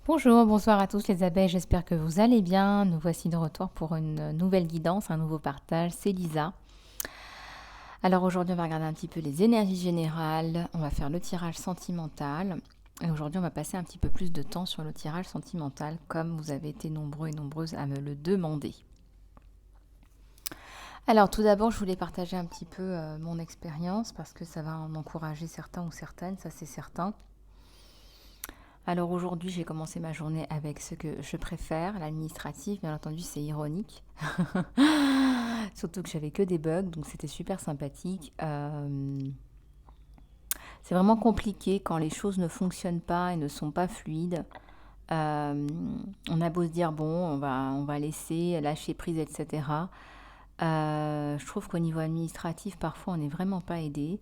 Bonjour, bonsoir à tous les abeilles, j'espère que vous allez bien. Nous voici de retour pour une nouvelle guidance, un nouveau partage. C'est Lisa. Alors aujourd'hui, on va regarder un petit peu les énergies générales. On va faire le tirage sentimental. Et aujourd'hui, on va passer un petit peu plus de temps sur le tirage sentimental, comme vous avez été nombreux et nombreuses à me le demander. Alors tout d'abord, je voulais partager un petit peu mon expérience parce que ça va en encourager certains ou certaines, ça c'est certain. Alors aujourd'hui, j'ai commencé ma journée avec ce que je préfère, l'administratif. Bien entendu, c'est ironique. Surtout que j'avais que des bugs, donc c'était super sympathique. C'est vraiment compliqué quand les choses ne fonctionnent pas et ne sont pas fluides. Euh, on a beau se dire, bon, on va laisser, lâcher prise, etc. Je trouve qu'au niveau administratif, parfois, on n'est vraiment pas aidé.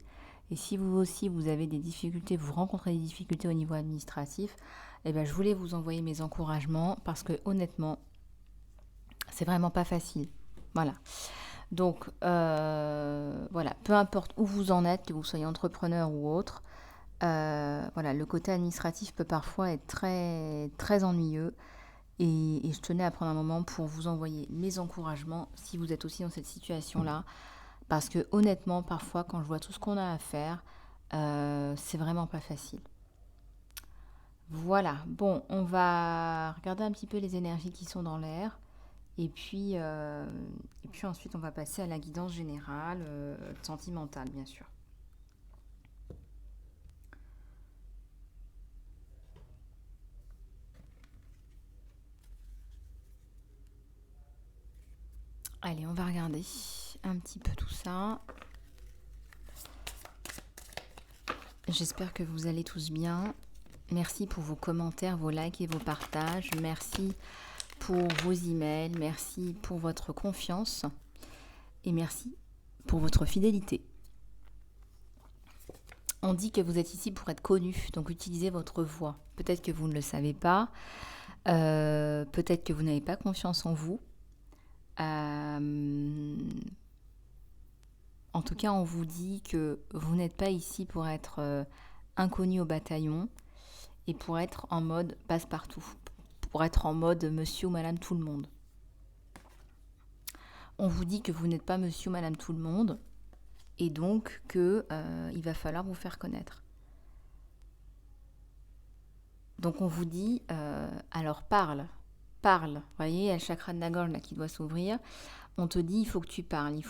Et si vous aussi, vous avez des difficultés, vous rencontrez des difficultés au niveau administratif, eh ben, je voulais vous envoyer mes encouragements parce que honnêtement, c'est vraiment pas facile. Voilà. Donc, voilà, peu importe où vous en êtes, que vous soyez entrepreneur ou autre, voilà, le côté administratif peut parfois être très, très ennuyeux. Et je tenais à prendre un moment pour vous envoyer mes encouragements si vous êtes aussi dans cette situation-là. Parce que honnêtement, parfois, quand je vois tout ce qu'on a à faire, c'est vraiment pas facile. Voilà, bon, on va regarder un petit peu les énergies qui sont dans l'air. Et puis ensuite, on va passer à la guidance générale, sentimentale, bien sûr. Allez, on va regarder un petit peu tout ça. J'espère que vous allez tous bien. Merci pour vos commentaires, vos likes et vos partages. Merci pour vos emails. Merci pour votre confiance. Et merci pour votre fidélité. On dit que vous êtes ici pour être connu, donc utilisez votre voix. Peut-être que vous ne le savez pas, peut-être que vous n'avez pas confiance en vous. Euh, En tout cas, on vous dit que vous n'êtes pas ici pour être inconnu au bataillon et pour être en mode passe-partout, pour être en mode monsieur ou madame tout le monde. On vous dit que vous n'êtes pas monsieur ou madame tout le monde et donc que il va falloir vous faire connaître. Donc on vous dit, alors parle, parle. Vous voyez, il y a le chakra de la gorge là, qui doit s'ouvrir. On te dit, il faut que tu parles,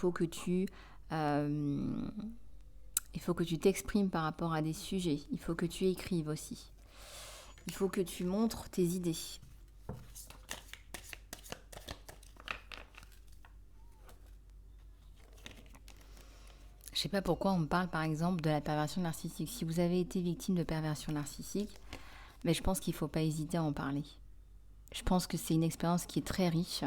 euh, il faut que tu t'exprimes par rapport à des sujets. Il faut que tu écrives aussi. Il faut que tu montres tes idées. Je ne sais pas pourquoi on me parle par exemple de la perversion narcissique. Si vous avez été victime de perversion narcissique, mais je pense qu'il ne faut pas hésiter à en parler. Je pense que c'est une expérience qui est très riche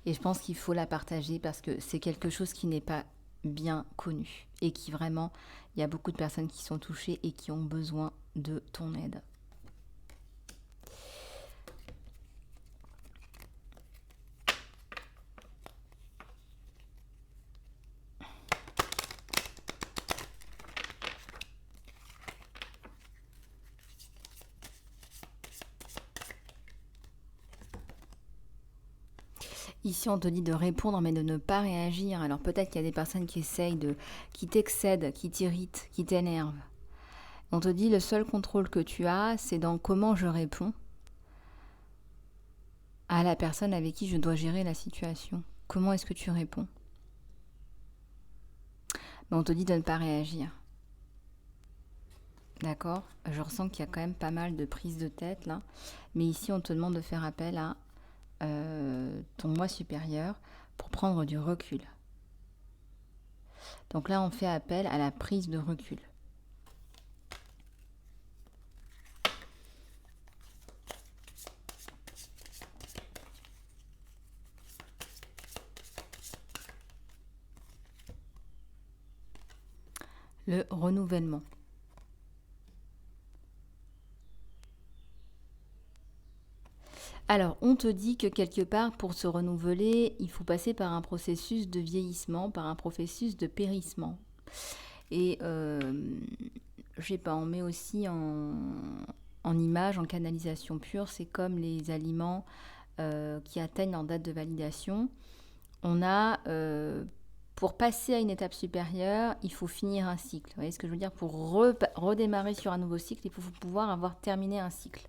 et je pense qu'il faut la partager parce que c'est quelque chose qui n'est pas bien connu et qui vraiment, il y a beaucoup de personnes qui sont touchées et qui ont besoin de ton aide. Ici, on te dit de répondre, mais de ne pas réagir. Alors peut-être qu'il y a des personnes qui essayent qui t'excèdent, qui t'irritent, qui t'énervent. On te dit le seul contrôle que tu as, c'est dans comment je réponds à la personne avec qui je dois gérer la situation. Comment est-ce que tu réponds? On te dit de ne pas réagir. D'accord? Je ressens qu'il y a quand même pas mal de prises de tête là. Mais ici, on te demande de faire appel à ton moi supérieur pour prendre du recul. Donc là, on fait appel à la prise de recul. Le renouvellement. Alors, on te dit que quelque part, pour se renouveler, il faut passer par un processus de vieillissement, par un processus de périssement. Et je sais pas, on met aussi en image, en canalisation pure, c'est comme les aliments qui atteignent leur date de validation. On a, pour passer à une étape supérieure, il faut finir un cycle. Vous voyez ce que je veux dire? Pour redémarrer sur un nouveau cycle, il faut pouvoir avoir terminé un cycle.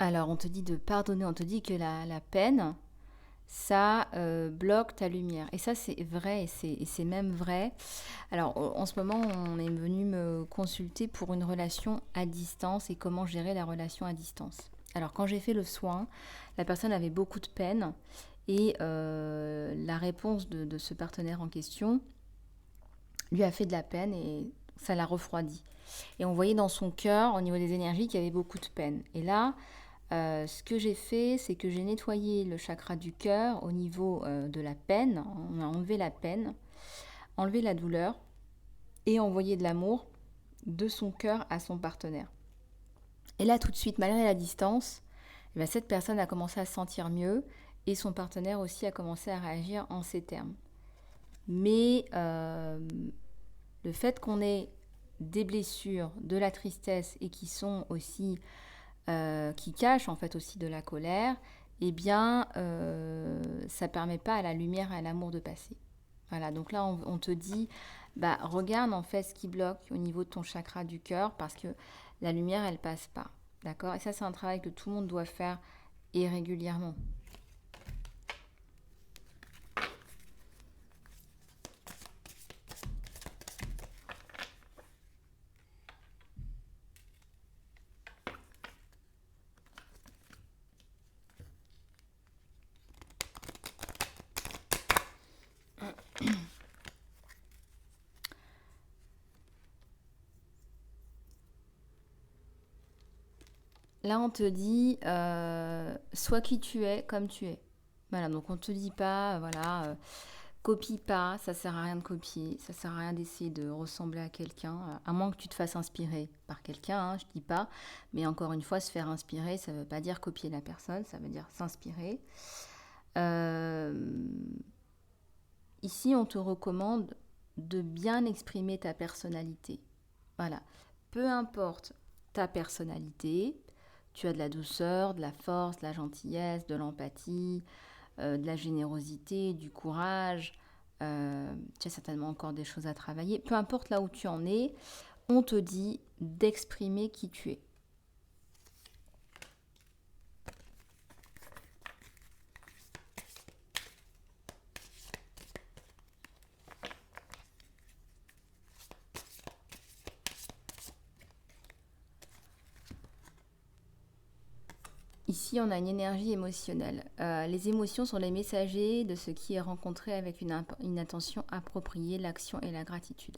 Alors, on te dit de pardonner, on te dit que la peine, ça bloque ta lumière. Et ça, c'est vrai, et c'est même vrai. Alors, en ce moment, on est venu me consulter pour une relation à distance et comment gérer la relation à distance. Alors, quand j'ai fait le soin, la personne avait beaucoup de peine et la réponse de ce partenaire en question lui a fait de la peine et ça l'a refroidi. Et on voyait dans son cœur, au niveau des énergies, qu'il y avait beaucoup de peine. Et là, ce que j'ai fait, c'est que j'ai nettoyé le chakra du cœur au niveau de la peine. On a enlevé la peine, enlevé la douleur et envoyé de l'amour de son cœur à son partenaire. Et là, tout de suite, malgré la distance, eh bien, cette personne a commencé à se sentir mieux et son partenaire aussi a commencé à réagir en ces termes. Mais le fait qu'on ait des blessures, de la tristesse et qui sont aussi qui cachent en fait aussi de la colère, eh bien ça ne permet pas à la lumière et à l'amour de passer. Voilà, donc là on te dit, bah regarde en fait ce qui bloque au niveau de ton chakra du cœur parce que la lumière elle passe pas, d'accord? Et ça c'est un travail que tout le monde doit faire et régulièrement. Là, on te dit, sois qui tu es, comme tu es. Voilà, donc on te dit pas, voilà, copie pas, ça sert à rien de copier, ça sert à rien d'essayer de ressembler à quelqu'un, à moins que tu te fasses inspirer par quelqu'un, hein, je dis pas. Mais encore une fois, se faire inspirer, ça veut pas dire copier la personne, ça veut dire s'inspirer. Ici, on te recommande de bien exprimer ta personnalité. Voilà, peu importe ta personnalité, tu as de la douceur, de la force, de la gentillesse, de l'empathie, de la générosité, du courage. Tu as certainement encore des choses à travailler. Peu importe là où tu en es, on te dit d'exprimer qui tu es. Ici, on a une énergie émotionnelle. Les émotions sont les messagers de ce qui est rencontré avec une attention appropriée, l'action et la gratitude.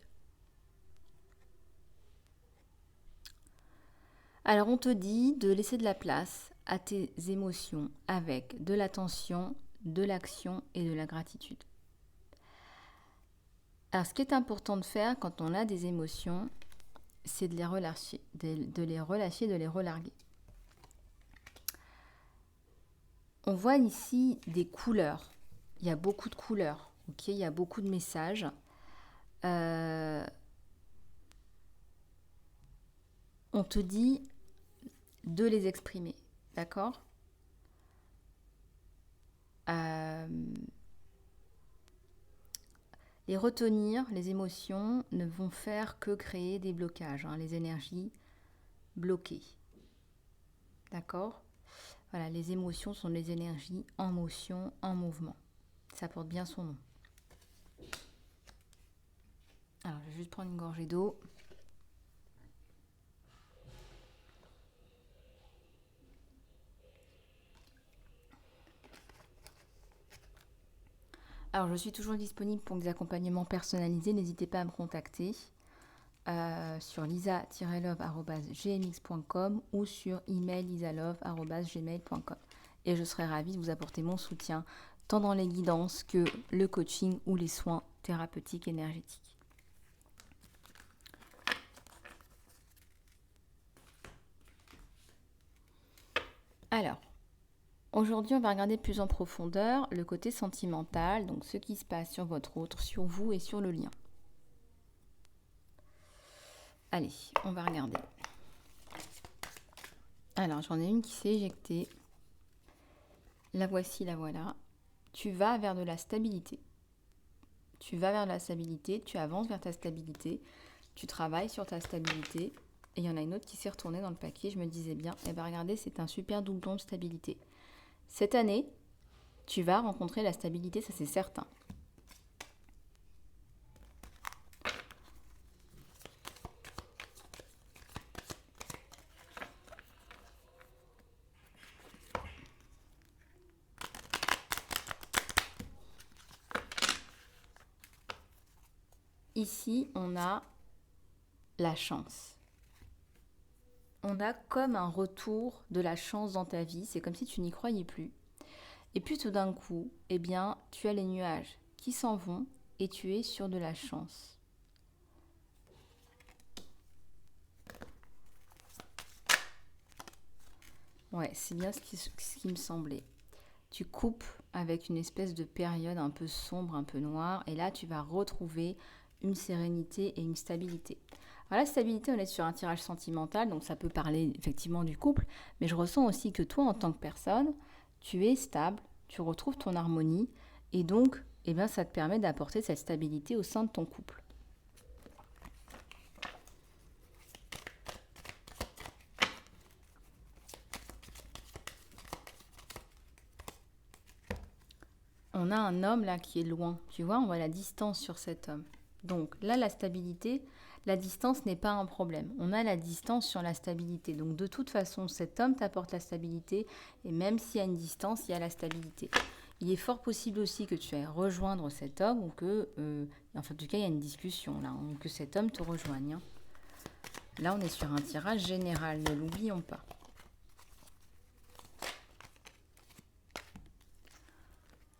Alors, on te dit de laisser de la place à tes émotions avec de l'attention, de l'action et de la gratitude. Alors, ce qui est important de faire quand on a des émotions, c'est de les relâcher, de les relâcher, de les relarguer. On voit ici des couleurs. Il y a beaucoup de couleurs, ok? Il y a beaucoup de messages. On te dit de les exprimer, d'accord? Les retenir, les émotions, ne vont faire que créer des blocages, hein, les énergies bloquées. D'accord? Voilà, les émotions sont des énergies en motion, en mouvement. Ça porte bien son nom. Alors, je vais juste prendre une gorgée d'eau. Alors, je suis toujours disponible pour des accompagnements personnalisés. N'hésitez pas à me contacter sur lisa-love@gmx.com ou sur email lisalove@gmail.com. Et je serai ravie de vous apporter mon soutien tant dans les guidances que le coaching ou les soins thérapeutiques énergétiques. Alors, Aujourd'hui, on va regarder plus en profondeur le côté sentimental, donc ce qui se passe sur votre autre, sur vous et sur le lien. Allez, on va regarder. Alors, j'en ai une qui s'est éjectée. La voici, la voilà. Tu vas vers de la stabilité. Tu vas vers la stabilité, tu avances vers ta stabilité, tu travailles sur ta stabilité. Et il y en a une autre qui s'est retournée dans le paquet. Je me disais bien, eh bien regardez, c'est un super doublon de stabilité. Cette année, tu vas rencontrer la stabilité, ça c'est certain. Ici, on a la chance. On a comme un retour de la chance dans ta vie. C'est comme si tu n'y croyais plus. Et puis tout d'un coup, eh bien, tu as les nuages qui s'en vont et tu es sur de la chance. Ouais, c'est bien ce qui me semblait. Tu coupes avec une espèce de période un peu sombre, un peu noire, et là tu vas retrouver une sérénité et une stabilité. Alors la stabilité, on est sur un tirage sentimental, donc ça peut parler effectivement du couple, mais je ressens aussi que toi en tant que personne, tu es stable, tu retrouves ton harmonie, et donc eh bien, ça te permet d'apporter cette stabilité au sein de ton couple. On a un homme là qui est loin, tu vois, on voit la distance sur cet homme. Donc là, la stabilité, la distance n'est pas un problème. On a la distance sur la stabilité. Donc de toute façon, cet homme t'apporte la stabilité et même s'il y a une distance, il y a la stabilité. Il est fort possible aussi que tu ailles rejoindre cet homme ou que, enfin en tout cas, il y a une discussion là, ou que cet homme te rejoigne. Là, on est sur un tirage général, ne l'oublions pas.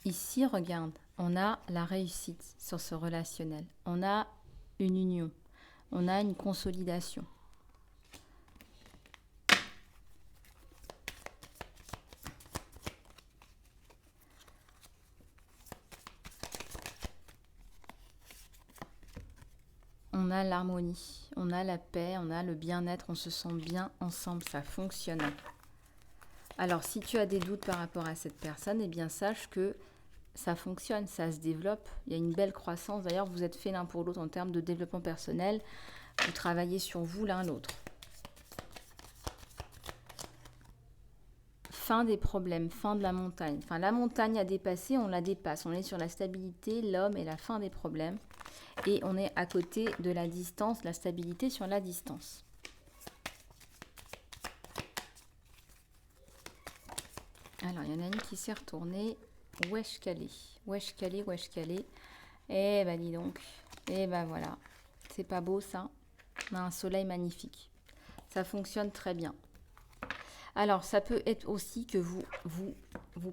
Ici, regarde, on a la réussite sur ce relationnel. On a une union. On a une consolidation. On a l'harmonie, on a la paix, on a le bien-être, on se sent bien ensemble, ça fonctionne. Alors, si tu as des doutes par rapport à cette personne, eh bien sache que ça fonctionne, ça se développe. Il y a une belle croissance. D'ailleurs, vous êtes fait l'un pour l'autre en termes de développement personnel. Vous travaillez sur vous l'un l'autre. Fin des problèmes, fin de la montagne. Enfin, la montagne à dépasser, on la dépasse. On est sur la stabilité, l'homme et la fin des problèmes. Et on est à côté de la distance, la stabilité sur la distance. Alors, il y en a une qui s'est retournée. Wesh calé. Wesh calé, wesh calé. Eh ben, dis donc. Eh ben, voilà. C'est pas beau, ça. On a un soleil magnifique. Ça fonctionne très bien. Alors, ça peut être aussi que vous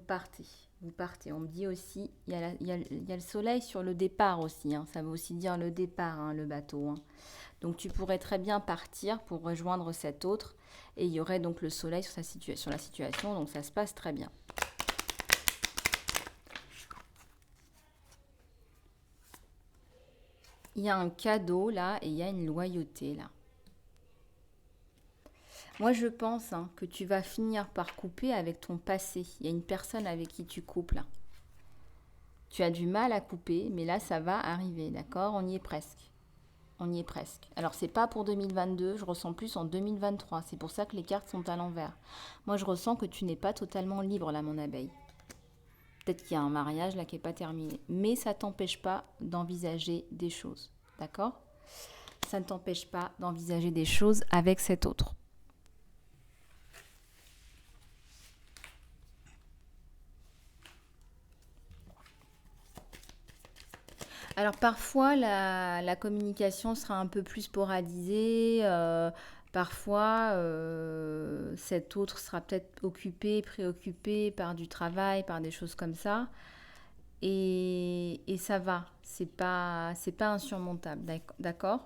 partez. Vous partez. On me dit aussi, il y a le soleil sur le départ aussi. Hein. Ça veut aussi dire le départ, hein, le bateau. Hein. Donc, tu pourrais très bien partir pour rejoindre cet autre. Et il y aurait donc le soleil sur la situation. Donc, ça se passe très bien. Il y a un cadeau là et il y a une loyauté là. Moi, je pense que tu vas finir par couper avec ton passé. Il y a une personne avec qui tu coupes là. Tu as du mal à couper, mais là, ça va arriver, d'accord? On y est presque. On y est presque. Alors, c'est pas pour 2022, je ressens plus en 2023. C'est pour ça que les cartes sont à l'envers. Moi, je ressens que tu n'es pas totalement libre là, mon abeille. Peut-être qu'il y a un mariage là qui n'est pas terminé. Mais ça ne t'empêche pas d'envisager des choses, d'accord? Ça ne t'empêche pas d'envisager des choses avec cet autre. Alors parfois la communication sera un peu plus sporadisée, parfois cet autre sera peut-être occupé, préoccupé par du travail, par des choses comme ça, et ça va, c'est pas insurmontable, d'accord?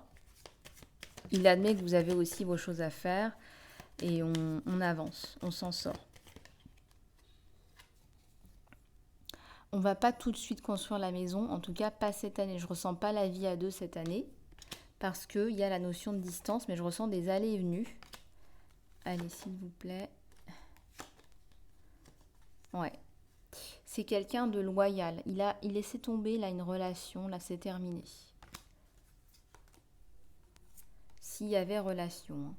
Il admet que vous avez aussi vos choses à faire et on avance, on s'en sort. on va pas tout de suite construire la maison, en tout cas pas cette année. Je ressens pas la vie à deux cette année parce qu'il y a la notion de distance, mais je ressens des allées et venues. Allez, s'il vous plaît. Ouais. C'est quelqu'un de loyal. Il laissait tomber là une relation, là c'est terminé. S'il y avait relation. Hein.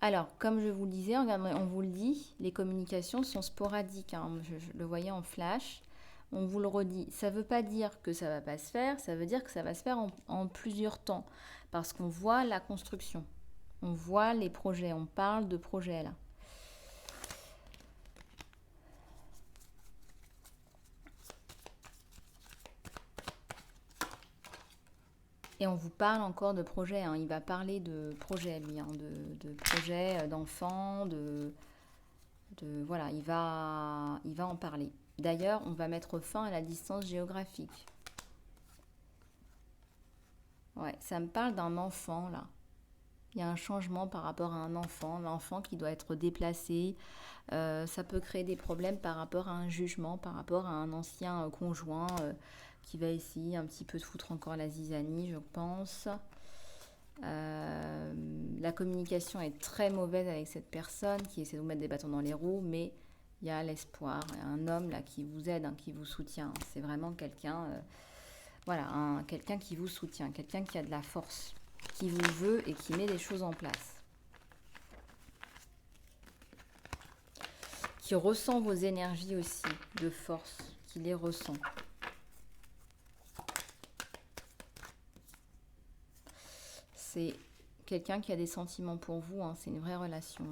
Alors, comme je vous le disais, regardez, on vous le dit, les communications sont sporadiques. Hein. Je le voyais en flash. On vous le redit. Ça ne veut pas dire que ça ne va pas se faire, ça veut dire que ça va se faire en plusieurs temps. Parce qu'on voit la construction. On voit les projets. On parle de projets là. Et on vous parle encore de projets. Hein. Il va parler de projets, lui. Hein, de projets d'enfants, voilà, il va en parler. D'ailleurs, on va mettre fin à la distance géographique. Ouais, ça me parle d'un enfant là. Il y a un changement par rapport à un enfant qui doit être déplacé. Ça peut créer des problèmes par rapport à un jugement, par rapport à un ancien conjoint qui va essayer un petit peu de foutre encore la zizanie, je pense. La communication est très mauvaise avec cette personne qui essaie de vous mettre des bâtons dans les roues, mais il y a l'espoir. Il y a un homme là qui vous aide, hein, qui vous soutient. C'est vraiment quelqu'un, voilà, quelqu'un qui vous soutient, quelqu'un qui a de la force, qui vous veut et qui met les choses en place. Qui ressent vos énergies aussi de force, qui les ressent. C'est quelqu'un qui a des sentiments pour vous, hein, c'est une vraie relation.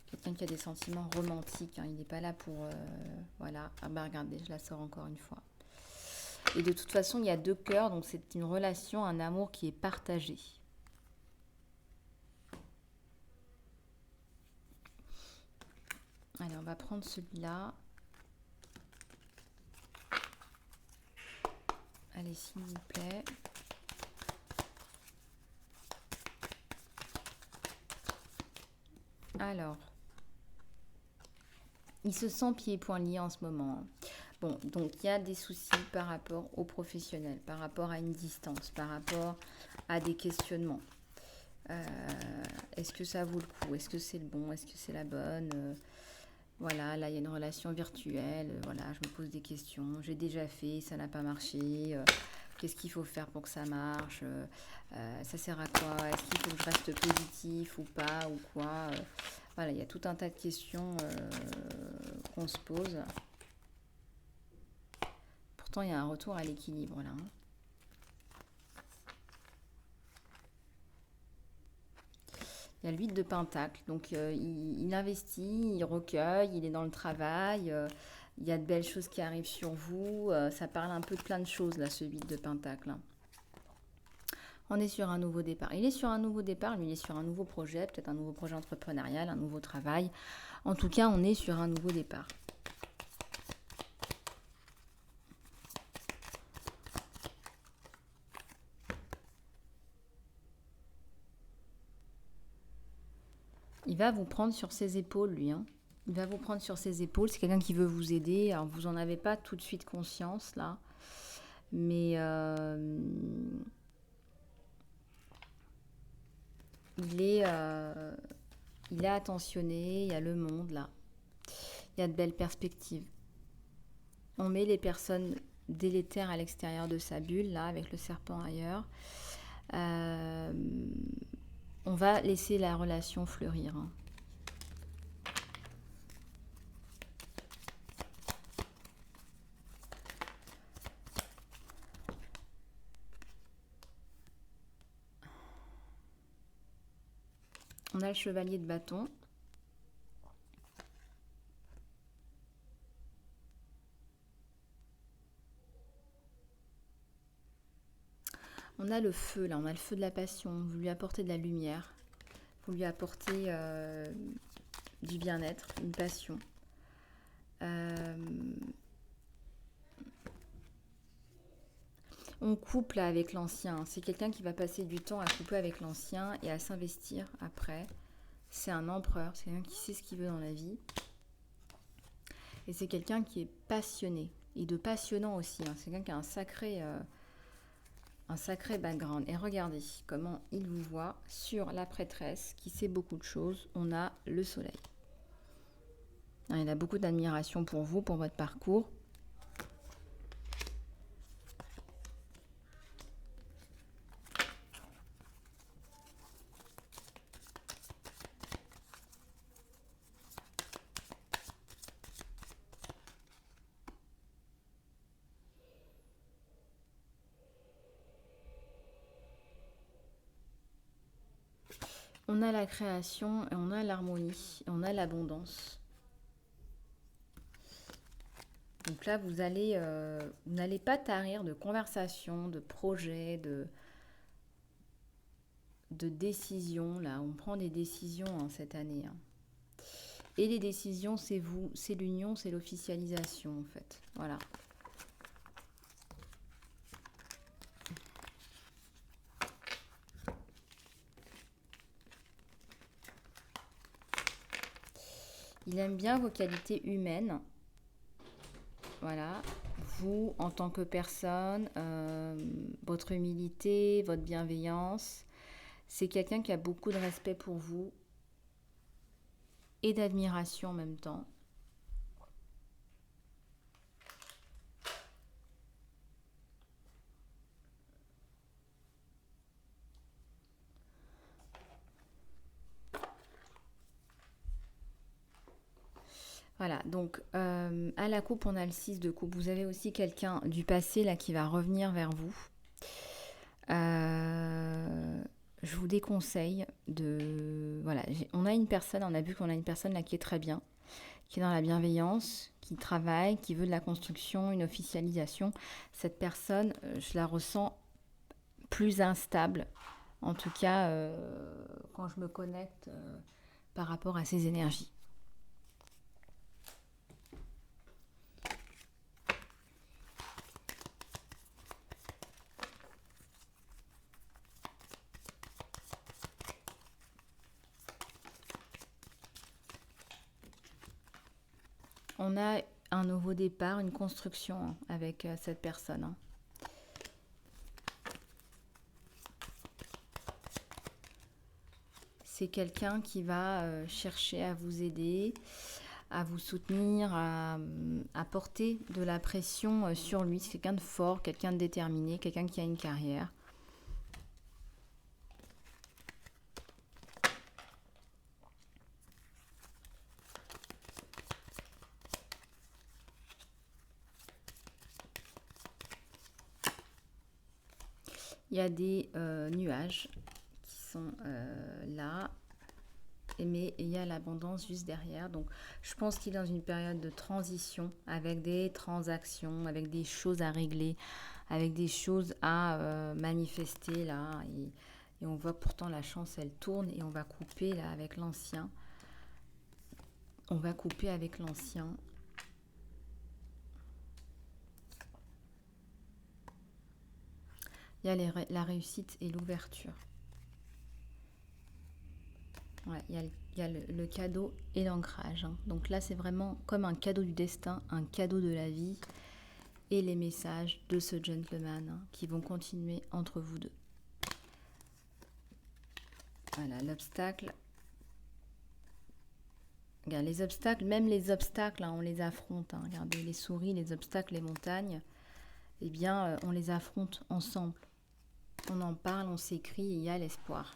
Quelqu'un qui a des sentiments romantiques, hein, il n'est pas là pour... voilà, ah bah regardez, je la sors encore une fois. Et de toute façon, il y a deux cœurs, donc c'est une relation, un amour qui est partagé. Allez, on va prendre celui-là. Allez, s'il vous plaît. Alors, il se sent pieds et poings liés en ce moment. Bon, donc il y a des soucis par rapport aux professionnels, par rapport à une distance, par rapport à des questionnements. Est-ce que ça vaut le coup? Est-ce que c'est le bon? Est-ce que c'est la bonne? Voilà, là il y a une relation virtuelle. Voilà, je me pose des questions. J'ai déjà fait, ça n'a pas marché. Qu'est-ce qu'il faut faire pour que ça marche? Ça sert à quoi? Est-ce qu'il faut que je reste positif ou pas? Ou quoi? Voilà, il y a tout un tas de questions qu'on se pose. Pourtant, il y a un retour à l'équilibre là. Hein. Il y a le 8 de Pentacle, donc il investit, il recueille, il est dans le travail, il y a de belles choses qui arrivent sur vous, ça parle un peu de plein de choses là, ce 8 de Pentacle. Hein. On est sur un nouveau départ. Il est sur un nouveau départ, lui il est sur un nouveau projet, peut-être un nouveau projet entrepreneurial, un nouveau travail. En tout cas, on est sur un nouveau départ. Il va vous prendre sur ses épaules, lui. Hein. Il va vous prendre sur ses épaules. C'est quelqu'un qui veut vous aider. Alors, vous n'en avez pas tout de suite conscience, là. Mais il est attentionné. Il y a le monde, là. Il y a de belles perspectives. On met les personnes délétères à l'extérieur de sa bulle, là, avec le serpent ailleurs. On va laisser la relation fleurir. Hein. On a le chevalier de bâton. On a le feu, là, on a le feu de la passion. Vous lui apportez de la lumière. Vous lui apportez du bien-être, une passion. On coupe là avec l'ancien. C'est quelqu'un qui va passer du temps à couper avec l'ancien et à s'investir après. C'est un empereur, c'est quelqu'un qui sait ce qu'il veut dans la vie. Et c'est quelqu'un qui est passionné. et de passionnant aussi, hein. C'est quelqu'un qui a un sacré background. Et regardez comment il vous voit sur la prêtresse qui sait beaucoup de choses. On a le soleil. Il a beaucoup d'admiration pour vous, pour votre parcours. On a la création, et on a l'harmonie, et on a l'abondance. Donc là, vous n'allez pas tarir de conversations, de projets, de décisions. Là, on prend des décisions cette année, hein. Et les décisions, c'est vous, c'est l'union, c'est l'officialisation en fait. Voilà. Il aime bien vos qualités humaines. Voilà. Vous, en tant que personne, votre humilité, votre bienveillance. C'est quelqu'un qui a beaucoup de respect pour vous et d'admiration en même temps. Voilà, donc à la coupe, on a le 6 de coupe. Vous avez aussi quelqu'un du passé là qui va revenir vers vous. Je vous déconseille de... Voilà, on a une personne, on a vu qu'on a une personne là qui est très bien, qui est dans la bienveillance, qui travaille, qui veut de la construction, une officialisation. Cette personne, je la ressens plus instable, en tout cas quand je me connecte par rapport à ses énergies. On a un nouveau départ, une construction avec cette personne, hein. C'est quelqu'un qui va chercher à vous aider, à vous soutenir, à porter de la pression sur lui. C'est quelqu'un de fort, quelqu'un de déterminé, quelqu'un qui a une carrière. Il y a des nuages qui sont là, mais il y a l'abondance juste derrière. Donc je pense qu'il est dans une période de transition avec des transactions, avec des choses à régler, avec des choses à manifester là. Et on voit pourtant la chance, elle tourne et on va couper là avec l'ancien. On va couper avec l'ancien. Il y a la réussite et l'ouverture. Ouais, il y a le cadeau et l'ancrage, hein. Donc là, c'est vraiment comme un cadeau du destin, un cadeau de la vie et les messages de ce gentleman, hein, qui vont continuer entre vous deux. Voilà, l'obstacle. Regarde, les obstacles, même les obstacles, hein, on les affronte, hein. Regardez, les souris, les obstacles, les montagnes, eh bien, on les affronte ensemble. On en parle, on s'écrit et il y a l'espoir.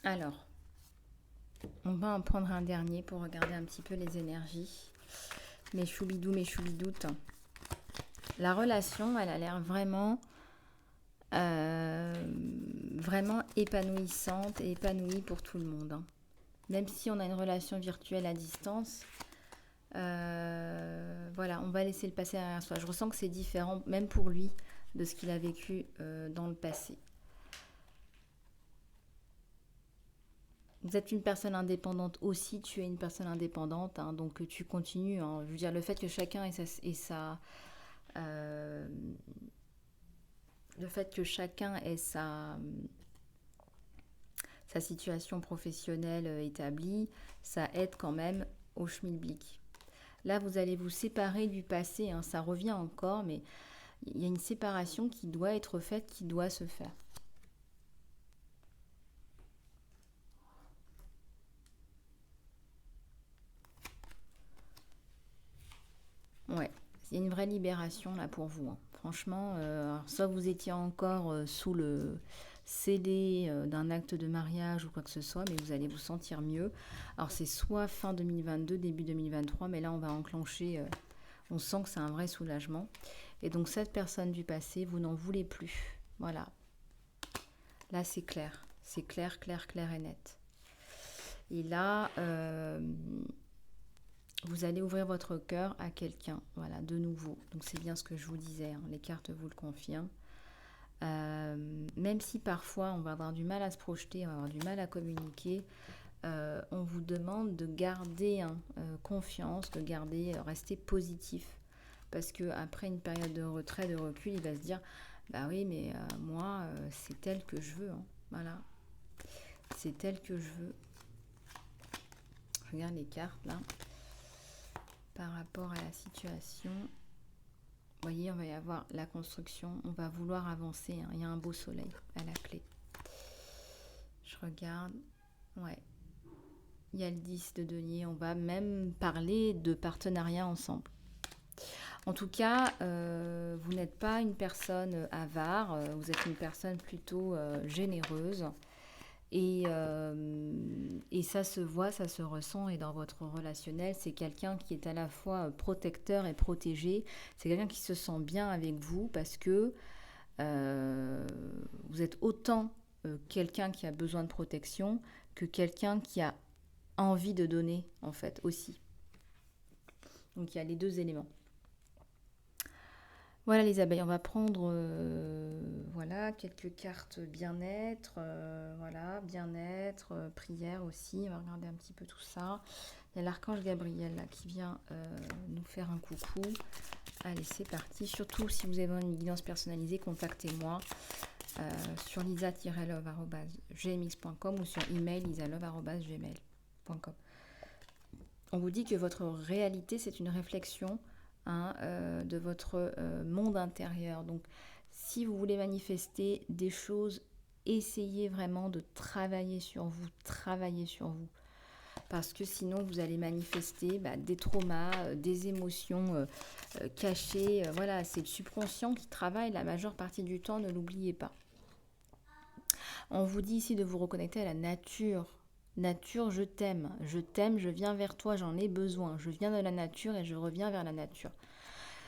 Alors, on va en prendre un dernier pour regarder un petit peu les énergies. Mes choubidous, mes choubidoutes. La relation, elle a l'air vraiment épanouissante et épanouie pour tout le monde, hein. Même si on a une relation virtuelle à distance, voilà, on va laisser le passé derrière soi. Je ressens que c'est différent, même pour lui, de ce qu'il a vécu dans le passé. Vous êtes une personne indépendante aussi, tu es une personne indépendante, hein, donc tu continues. Hein. Je veux dire, le fait que chacun euh, le fait que chacun ait sa situation professionnelle établie, ça aide quand même au schmilblick. Là, vous allez vous séparer du passé, hein, ça revient encore, mais il y a une séparation qui doit être faite, qui doit se faire. Ouais, il y a une vraie libération là pour vous. Hein. Franchement, soit vous étiez encore sous le scellé d'un acte de mariage ou quoi que ce soit, mais vous allez vous sentir mieux. Alors c'est soit fin 2022, début 2023, mais là on va enclencher, on sent que c'est un vrai soulagement. Et donc cette personne du passé, vous n'en voulez plus. Voilà, là c'est clair. C'est clair, clair, clair et net. Et là, vous allez ouvrir votre cœur à quelqu'un, voilà, de nouveau. Donc c'est bien ce que je vous disais, hein, les cartes vous le confirment. Même si parfois on va avoir du mal à se projeter, on va avoir du mal à communiquer, on vous demande de garder confiance, de garder, rester positif. Parce qu'après une période de retrait, de recul, il va se dire, bah oui, mais moi, c'est tel que je veux. Hein. Voilà, c'est tel que je veux. Je regarde les cartes là. Par rapport à la situation, vous voyez, on va y avoir la construction, on va vouloir avancer, hein. Il y a un beau soleil à la clé. Je regarde, ouais, il y a le 10 de denier, on va même parler de partenariat ensemble. En tout cas, vous n'êtes pas une personne avare, vous êtes une personne plutôt généreuse. Et ça se voit, ça se ressent, et dans votre relationnel, c'est quelqu'un qui est à la fois protecteur et protégé. C'est quelqu'un qui se sent bien avec vous parce que vous êtes autant quelqu'un qui a besoin de protection que quelqu'un qui a envie de donner, en fait, aussi. Donc il y a les deux éléments. Voilà les abeilles, on va prendre voilà, quelques cartes bien-être, voilà, bien-être, prière aussi, on va regarder un petit peu tout ça. Il y a l'archange Gabriel là, qui vient nous faire un coucou. Allez, c'est parti. Surtout si vous avez une guidance personnalisée, contactez-moi sur lisa-love@gmx.com ou sur email lisalove@gmail.com. On vous dit que votre réalité, c'est une réflexion de votre monde intérieur. Donc, si vous voulez manifester des choses, essayez vraiment de travailler sur vous, parce que sinon vous allez manifester des traumas, des émotions cachées. Voilà, c'est le subconscient qui travaille la majeure partie du temps, ne l'oubliez pas. On vous dit ici de vous reconnecter à la nature. Nature, je t'aime, je viens vers toi, j'en ai besoin. Je viens de la nature et je reviens vers la nature.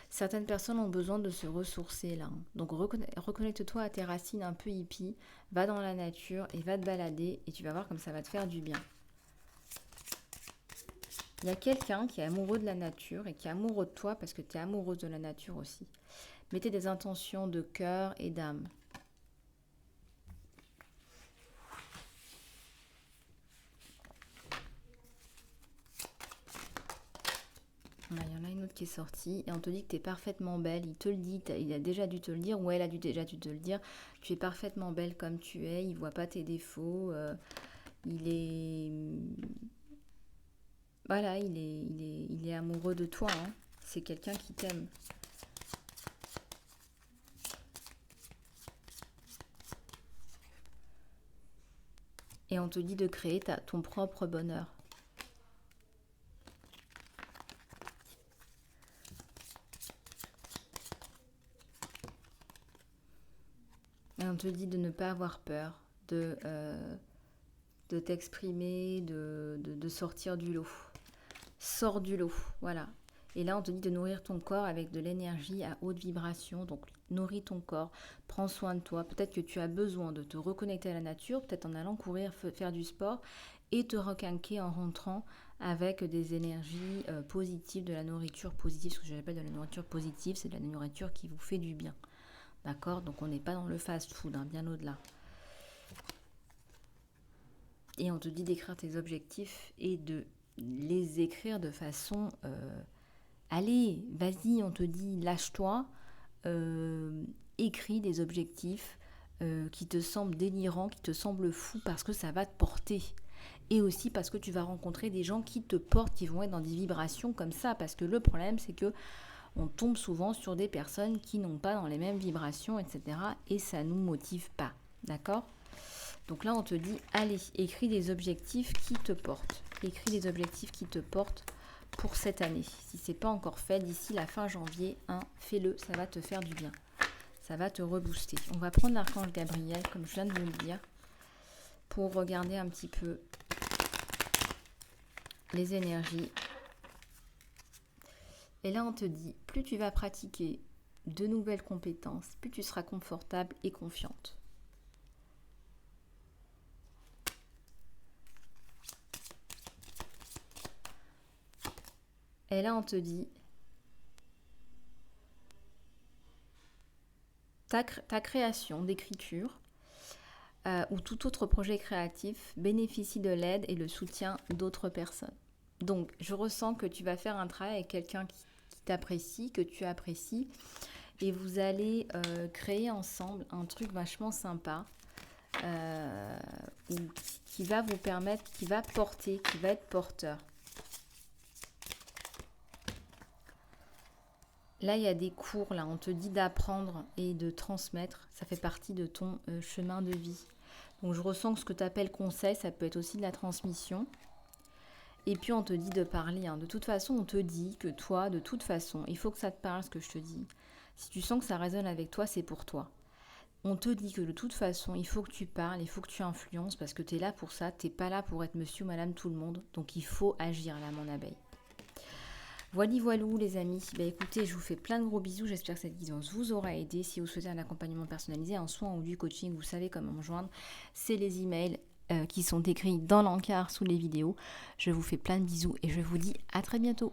Certaines personnes ont besoin de se ressourcer là. Donc reconnecte-toi à tes racines un peu hippies, va dans la nature et va te balader et tu vas voir comme ça va te faire du bien. Il y a quelqu'un qui est amoureux de la nature et qui est amoureux de toi parce que tu es amoureuse de la nature aussi. Mettez des intentions de cœur et d'âme. Il y en a une autre qui est sortie et on te dit que tu es parfaitement belle. Il te le dit, il a déjà dû te le dire ou elle a déjà dû te le dire. Tu es parfaitement belle comme tu es, il ne voit pas tes défauts. Il est... Voilà, il est amoureux de toi. Hein. C'est quelqu'un qui t'aime. Et on te dit de créer ton propre bonheur. Et on te dit de ne pas avoir peur, de t'exprimer, de sortir du lot. Sors du lot, voilà. Et là, on te dit de nourrir ton corps avec de l'énergie à haute vibration. Donc, nourris ton corps, prends soin de toi. Peut-être que tu as besoin de te reconnecter à la nature, peut-être en allant courir, faire du sport. et te requinquer en rentrant avec des énergies positives, de la nourriture positive. Ce que j'appelle de la nourriture positive, c'est de la nourriture qui vous fait du bien. D'accord? Donc on n'est pas dans le fast-food, hein, bien au-delà. Et on te dit d'écrire tes objectifs et de les écrire de façon... allez, vas-y, on te dit, lâche-toi, écris des objectifs qui te semblent délirants, qui te semblent fous, parce que ça va te porter. Et aussi parce que tu vas rencontrer des gens qui te portent, qui vont être dans des vibrations comme ça. Parce que le problème, c'est que on tombe souvent sur des personnes qui n'ont pas dans les mêmes vibrations, etc. Et ça ne nous motive pas. D'accord? Donc là, on te dit, allez, écris des objectifs qui te portent. Écris des objectifs qui te portent pour cette année. Si ce n'est pas encore fait, d'ici la fin janvier, fais-le, ça va te faire du bien. Ça va te rebooster. On va prendre l'archange Gabriel, comme je viens de vous le dire, pour regarder un petit peu les énergies. Et là, on te dit, plus tu vas pratiquer de nouvelles compétences, plus tu seras confortable et confiante. Et là, on te dit, ta création d'écriture ou tout autre projet créatif bénéficie de l'aide et le soutien d'autres personnes. Donc, je ressens que tu vas faire un travail avec quelqu'un qui t'apprécie, que tu apprécies, et vous allez créer ensemble un truc vachement sympa qui va vous permettre, qui va porter, qui va être porteur. Là, il y a des cours, là, on te dit d'apprendre et de transmettre. Ça fait partie de ton chemin de vie. Donc, je ressens que ce que tu appelles conseil, ça peut être aussi de la transmission. Et puis, on te dit de parler. Hein. De toute façon, on te dit que toi, de toute façon, il faut que ça te parle, ce que je te dis. Si tu sens que ça résonne avec toi, c'est pour toi. On te dit que de toute façon, il faut que tu parles, il faut que tu influences, parce que tu es là pour ça. Tu n'es pas là pour être monsieur ou madame tout le monde. Donc, il faut agir, là, mon abeille. Voilou les amis, écoutez, je vous fais plein de gros bisous, j'espère que cette guidance vous aura aidé. Si vous souhaitez un accompagnement personnalisé, un soin ou du coaching, vous savez comment me joindre, c'est les emails qui sont écrits dans l'encart sous les vidéos. Je vous fais plein de bisous et je vous dis à très bientôt.